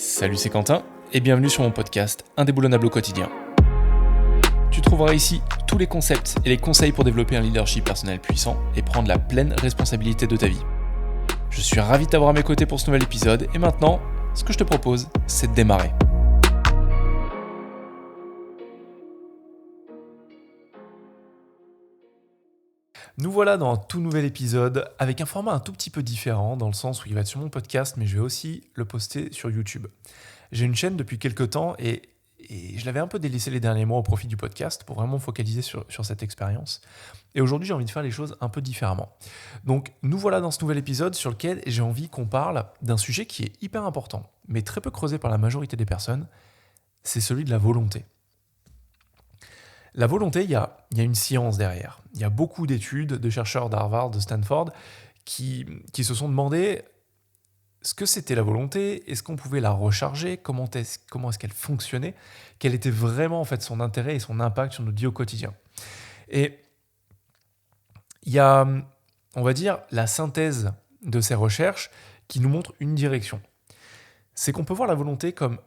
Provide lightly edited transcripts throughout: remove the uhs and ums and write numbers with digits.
Salut, c'est Quentin et bienvenue sur mon podcast Indéboulonnable au quotidien. Tu trouveras ici tous les concepts et les conseils pour développer un leadership personnel puissant et prendre la pleine responsabilité de ta vie. Je suis ravi de t'avoir à mes côtés pour ce nouvel épisode et maintenant, ce que je te propose, c'est de démarrer. Nous voilà dans un tout nouvel épisode avec un format un tout petit peu différent dans le sens où il va être sur mon podcast mais je vais aussi le poster sur YouTube. J'ai une chaîne depuis quelques temps et je l'avais un peu délaissé les derniers mois au profit du podcast pour vraiment me focaliser sur cette expérience. Et aujourd'hui j'ai envie de faire les choses un peu différemment. Donc nous voilà dans ce nouvel épisode sur lequel j'ai envie qu'on parle d'un sujet qui est hyper important mais très peu creusé par la majorité des personnes, c'est celui de la volonté. La volonté, il y a une science derrière. Il y a beaucoup d'études de chercheurs d'Harvard, de Stanford, qui se sont demandé ce que c'était la volonté, est-ce qu'on pouvait la recharger, comment est-ce qu'elle fonctionnait, quel était vraiment en fait son intérêt et son impact sur notre vie au quotidien. Et il y a, on va dire, la synthèse de ces recherches qui nous montre une direction. C'est qu'on peut voir la volonté comme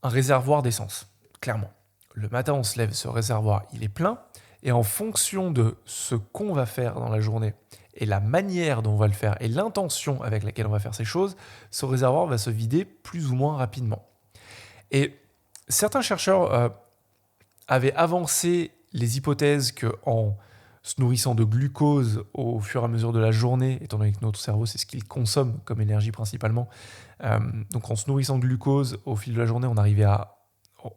un réservoir d'essence, clairement. Le matin, on se lève, ce réservoir, il est plein. Et en fonction de ce qu'on va faire dans la journée et la manière dont on va le faire et l'intention avec laquelle on va faire ces choses, ce réservoir va se vider plus ou moins rapidement. Et certains chercheurs avaient avancé les hypothèses qu'en se nourrissant de glucose au fur et à mesure de la journée, étant donné que notre cerveau, c'est ce qu'il consomme comme énergie principalement, donc en se nourrissant de glucose au fil de la journée, on arrivait à,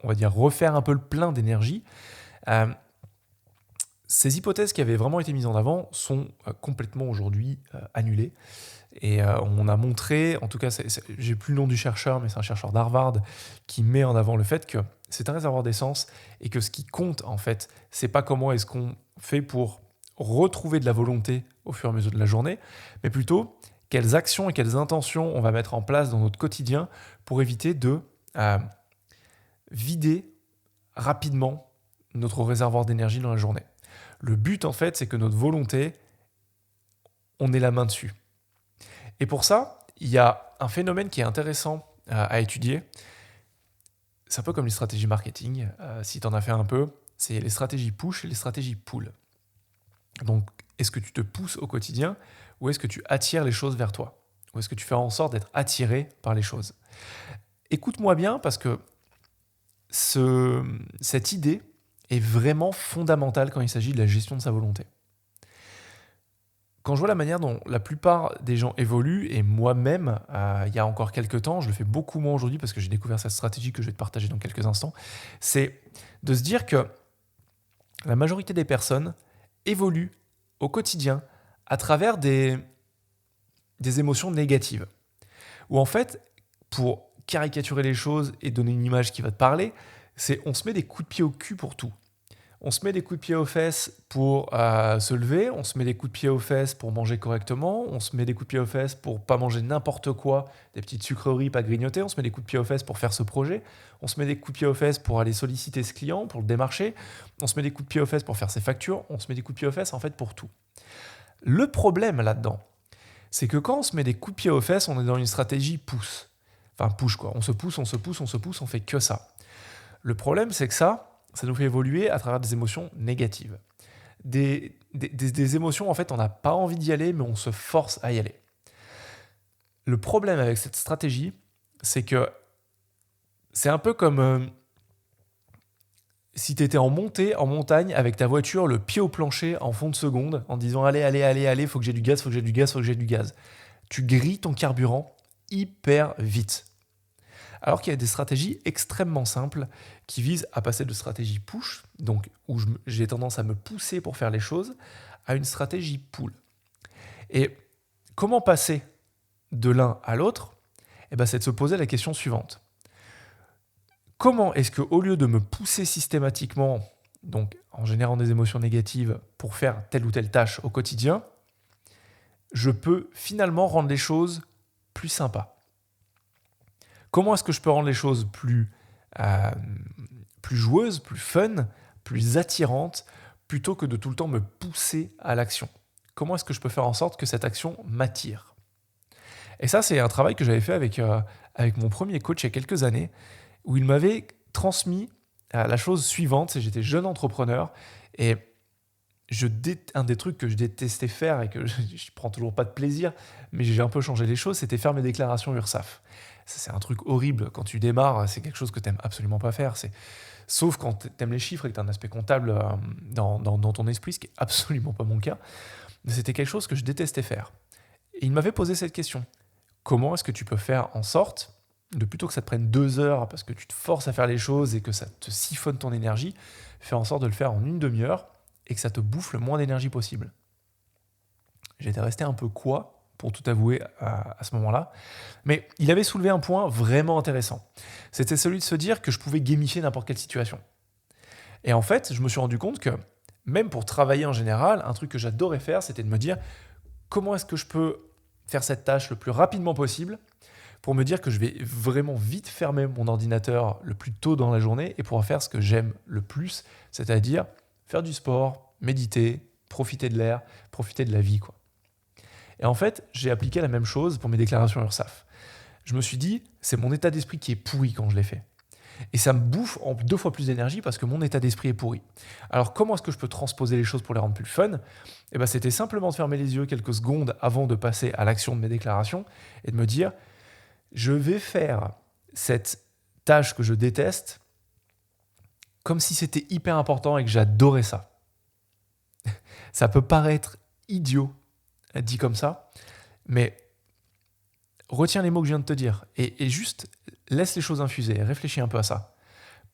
on va dire, refaire un peu le plein d'énergie. Ces hypothèses qui avaient vraiment été mises en avant sont complètement aujourd'hui annulées. Et on a montré, en tout cas, j'ai plus le nom du chercheur, mais c'est un chercheur d'Harvard qui met en avant le fait que c'est un réservoir d'essence et que ce qui compte, en fait, c'est pas comment est-ce qu'on fait pour retrouver de la volonté au fur et à mesure de la journée, mais plutôt quelles actions et quelles intentions on va mettre en place dans notre quotidien pour éviter de vider rapidement notre réservoir d'énergie dans la journée. Le but, en fait, c'est que notre volonté, on ait la main dessus. Et pour ça, il y a un phénomène qui est intéressant à étudier. C'est un peu comme les stratégies marketing, si tu en as fait un peu, c'est les stratégies push et les stratégies pull. Donc, est-ce que tu te pousses au quotidien ou est-ce que tu attires les choses vers toi ? Ou est-ce que tu fais en sorte d'être attiré par les choses ? Écoute-moi bien parce que cette idée est vraiment fondamentale quand il s'agit de la gestion de sa volonté. Quand je vois la manière dont la plupart des gens évoluent, et moi-même, il y a encore quelques temps, je le fais beaucoup moins aujourd'hui parce que j'ai découvert cette stratégie que je vais te partager dans quelques instants, c'est de se dire que la majorité des personnes évoluent au quotidien à travers des émotions négatives. Où en fait, pour caricaturer les choses et donner une image qui va te parler, c'est on se met des coups de pied au cul pour tout. On se met des coups de pied aux fesses pour se lever, on se met des coups de pied aux fesses pour manger correctement, on se met des coups de pied aux fesses pour pas manger n'importe quoi, des petites sucreries, pas grignoter, on se met des coups de pied aux fesses pour faire ce projet, on se met des coups de pied aux fesses pour aller solliciter ce client, pour le démarcher, on se met des coups de pied aux fesses pour faire ses factures, on se met des coups de pied aux fesses en fait pour tout. Le problème là-dedans, c'est que quand on se met des coups de pied aux fesses, on est dans une stratégie pousse. Enfin push quoi, on se pousse, on fait que ça. Le problème c'est que ça nous fait évoluer à travers des émotions négatives. Des émotions, en fait, on n'a pas envie d'y aller, mais on se force à y aller. Le problème avec cette stratégie, c'est que c'est un peu comme si tu étais en montagne, avec ta voiture, le pied au plancher en fond de seconde, en disant « Allez, faut que j'ai du gaz. » Tu grilles ton carburant hyper vite. Alors qu'il y a des stratégies extrêmement simples qui visent à passer de stratégie push, donc où j'ai tendance à me pousser pour faire les choses, à une stratégie pull. Et comment passer de l'un à l'autre ? C'est de se poser la question suivante. Comment est-ce qu'au lieu de me pousser systématiquement, donc en générant des émotions négatives pour faire telle ou telle tâche au quotidien, je peux finalement rendre les choses plus sympas ? Comment est-ce que je peux rendre les choses plus joueuses, plus fun, plus attirantes, plutôt que de tout le temps me pousser à l'action ? Comment est-ce que je peux faire en sorte que cette action m'attire ? Et ça, c'est un travail que j'avais fait avec mon premier coach il y a quelques années, où il m'avait transmis la chose suivante, c'est que j'étais jeune entrepreneur et un des trucs que je détestais faire et que je prends toujours pas de plaisir, mais j'ai un peu changé les choses, c'était faire mes déclarations URSSAF. Ça, c'est un truc horrible. Quand tu démarres, c'est quelque chose que tu n'aimes absolument pas faire. Sauf quand tu aimes les chiffres et que tu as un aspect comptable dans ton esprit, ce qui n'est absolument pas mon cas. Mais c'était quelque chose que je détestais faire. Et il m'avait posé cette question. Comment est-ce que tu peux faire en sorte de, plutôt que ça te prenne 2 heures parce que tu te forces à faire les choses et que ça te siphonne ton énergie, faire en sorte de le faire en une demi-heure et que ça te bouffe le moins d'énergie possible. J'étais resté un peu quoi, pour tout avouer à ce moment-là. Mais il avait soulevé un point vraiment intéressant. C'était celui de se dire que je pouvais gamifier n'importe quelle situation. Et en fait, je me suis rendu compte que, même pour travailler en général, un truc que j'adorais faire, c'était de me dire comment est-ce que je peux faire cette tâche le plus rapidement possible pour me dire que je vais vraiment vite fermer mon ordinateur le plus tôt dans la journée et pouvoir faire ce que j'aime le plus, c'est-à-dire faire du sport, méditer, profiter de l'air, profiter de la vie, quoi. Et en fait, j'ai appliqué la même chose pour mes déclarations URSSAF. Je me suis dit, c'est mon état d'esprit qui est pourri quand je l'ai fait. Et ça me bouffe en 2 fois plus d'énergie parce que mon état d'esprit est pourri. Alors comment est-ce que je peux transposer les choses pour les rendre plus fun ? C'était simplement de fermer les yeux quelques secondes avant de passer à l'action de mes déclarations et de me dire, je vais faire cette tâche que je déteste comme si c'était hyper important et que j'adorais ça. Ça peut paraître idiot dit comme ça, mais retiens les mots que je viens de te dire et juste laisse les choses infuser et réfléchis un peu à ça.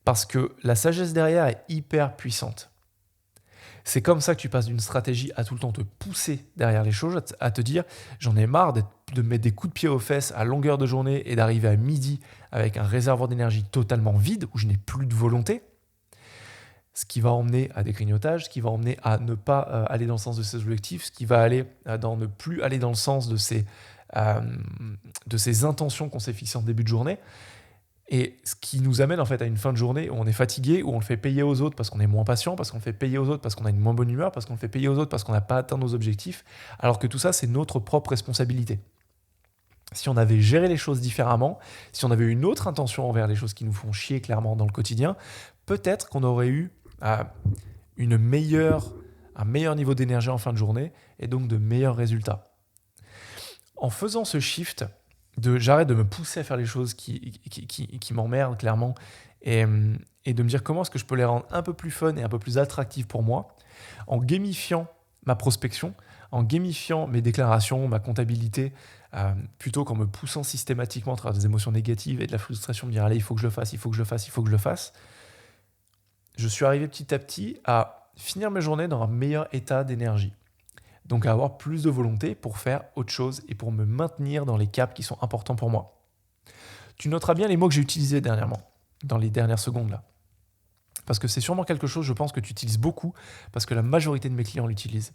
Parce que la sagesse derrière est hyper puissante. C'est comme ça que tu passes d'une stratégie à tout le temps te pousser derrière les choses, à te dire j'en ai marre de me mettre des coups de pied aux fesses à longueur de journée et d'arriver à midi avec un réservoir d'énergie totalement vide où je n'ai plus de volonté. Ce qui va emmener à des grignotages, ce qui va emmener à ne pas aller dans le sens de ses objectifs, ce qui va aller dans ne plus aller dans le sens de ses intentions qu'on s'est fixées en début de journée. Et ce qui nous amène en fait à une fin de journée où on est fatigué, où on le fait payer aux autres parce qu'on est moins patient, parce qu'on le fait payer aux autres parce qu'on a une moins bonne humeur, parce qu'on le fait payer aux autres parce qu'on n'a pas atteint nos objectifs, alors que tout ça, c'est notre propre responsabilité. Si on avait géré les choses différemment, si on avait eu une autre intention envers les choses qui nous font chier clairement dans le quotidien, peut-être qu'on aurait eu un meilleur niveau d'énergie en fin de journée et donc de meilleurs résultats. En faisant ce shift, j'arrête de me pousser à faire les choses qui m'emmerdent clairement et de me dire comment est-ce que je peux les rendre un peu plus fun et un peu plus attractives pour moi en gamifiant ma prospection, en gamifiant mes déclarations, ma comptabilité, plutôt qu'en me poussant systématiquement à travers des émotions négatives et de la frustration, de me dire allez, il faut que je le fasse, il faut que je le fasse, il faut que je le fasse. Je suis arrivé petit à petit à finir mes journées dans un meilleur état d'énergie. Donc à avoir plus de volonté pour faire autre chose et pour me maintenir dans les caps qui sont importants pour moi. Tu noteras bien les mots que j'ai utilisés dernièrement, dans les dernières secondes là. Parce que c'est sûrement quelque chose, je pense, que tu utilises beaucoup, parce que la majorité de mes clients l'utilisent.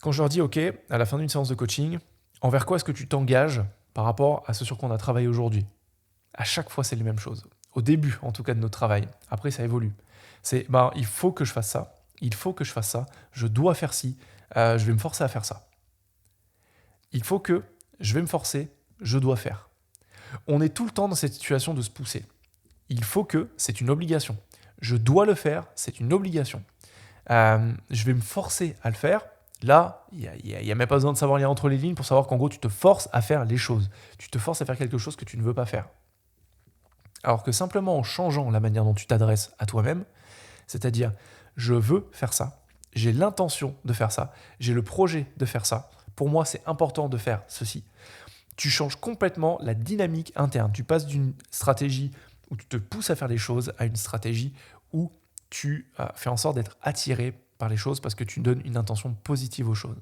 Quand je leur dis, OK, à la fin d'une séance de coaching, envers quoi est-ce que tu t'engages par rapport à ce sur quoi on a travaillé aujourd'hui ? À chaque fois, c'est les mêmes choses. Au début, en tout cas, de notre travail. Après, ça évolue. C'est, il faut que je fasse ça. Il faut que je fasse ça. Je dois faire ci. Je vais me forcer à faire ça. Il faut que je vais me forcer. Je dois faire. On est tout le temps dans cette situation de se pousser. Il faut que, c'est une obligation. Je dois le faire, c'est une obligation. Je vais me forcer à le faire. Là, il n'y a même pas besoin de savoir lire entre les lignes pour savoir qu'en gros, tu te forces à faire les choses. Tu te forces à faire quelque chose que tu ne veux pas faire. Alors que simplement en changeant la manière dont tu t'adresses à toi-même, c'est-à-dire je veux faire ça, j'ai l'intention de faire ça, j'ai le projet de faire ça, pour moi c'est important de faire ceci, tu changes complètement la dynamique interne. Tu passes d'une stratégie où tu te pousses à faire les choses à une stratégie où tu fais en sorte d'être attiré par les choses parce que tu donnes une intention positive aux choses.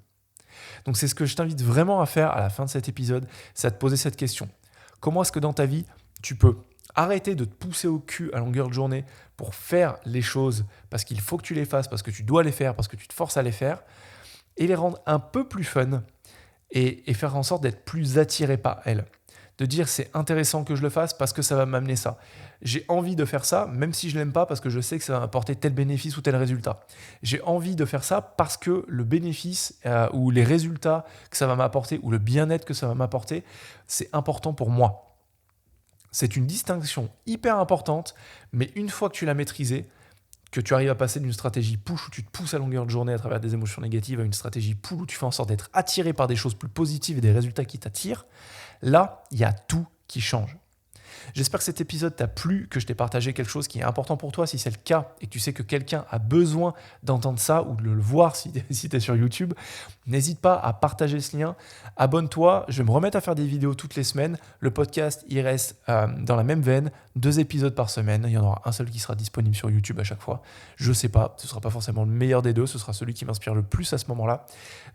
Donc c'est ce que je t'invite vraiment à faire à la fin de cet épisode, c'est à te poser cette question. Comment est-ce que dans ta vie, tu peux arrêter de te pousser au cul à longueur de journée pour faire les choses parce qu'il faut que tu les fasses, parce que tu dois les faire, parce que tu te forces à les faire, et les rendre un peu plus fun et faire en sorte d'être plus attiré par elles. De dire c'est intéressant que je le fasse parce que ça va m'amener ça. J'ai envie de faire ça même si je ne l'aime pas parce que je sais que ça va m'apporter tel bénéfice ou tel résultat. J'ai envie de faire ça parce que le bénéfice ou les résultats que ça va m'apporter ou le bien-être que ça va m'apporter, c'est important pour moi. C'est une distinction hyper importante, mais une fois que tu l'as maîtrisée, que tu arrives à passer d'une stratégie push où tu te pousses à longueur de journée à travers des émotions négatives à une stratégie pull où tu fais en sorte d'être attiré par des choses plus positives et des résultats qui t'attirent, là, il y a tout qui change. J'espère que cet épisode t'a plu, que je t'ai partagé quelque chose qui est important pour toi. Si c'est le cas et que tu sais que quelqu'un a besoin d'entendre ça ou de le voir si tu es sur YouTube, n'hésite pas à partager ce lien. Abonne-toi, je vais me remettre à faire des vidéos toutes les semaines. Le podcast, il reste dans la même veine, 2 épisodes par semaine. Il y en aura un seul qui sera disponible sur YouTube à chaque fois. Je sais pas, ce ne sera pas forcément le meilleur des deux, ce sera celui qui m'inspire le plus à ce moment-là.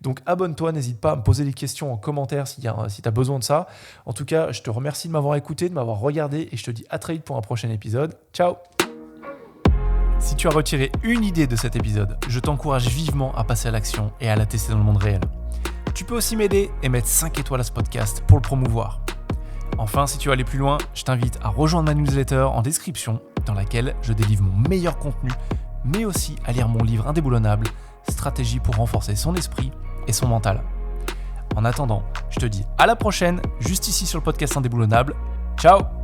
Donc abonne-toi, n'hésite pas à me poser des questions en commentaire si tu as besoin de ça. En tout cas, je te remercie de m'avoir écouté, de m'avoir regardé et je te dis à très vite pour un prochain épisode. Ciao! Si tu as retiré une idée de cet épisode, je t'encourage vivement à passer à l'action et à la tester dans le monde réel. Tu peux aussi m'aider et mettre 5 étoiles à ce podcast pour le promouvoir. Enfin, si tu veux aller plus loin, je t'invite à rejoindre ma newsletter en description dans laquelle je délivre mon meilleur contenu, mais aussi à lire mon livre indéboulonnable, Stratégie pour renforcer son esprit et son mental. En attendant, je te dis à la prochaine, juste ici sur le podcast Indéboulonnable. Ciao!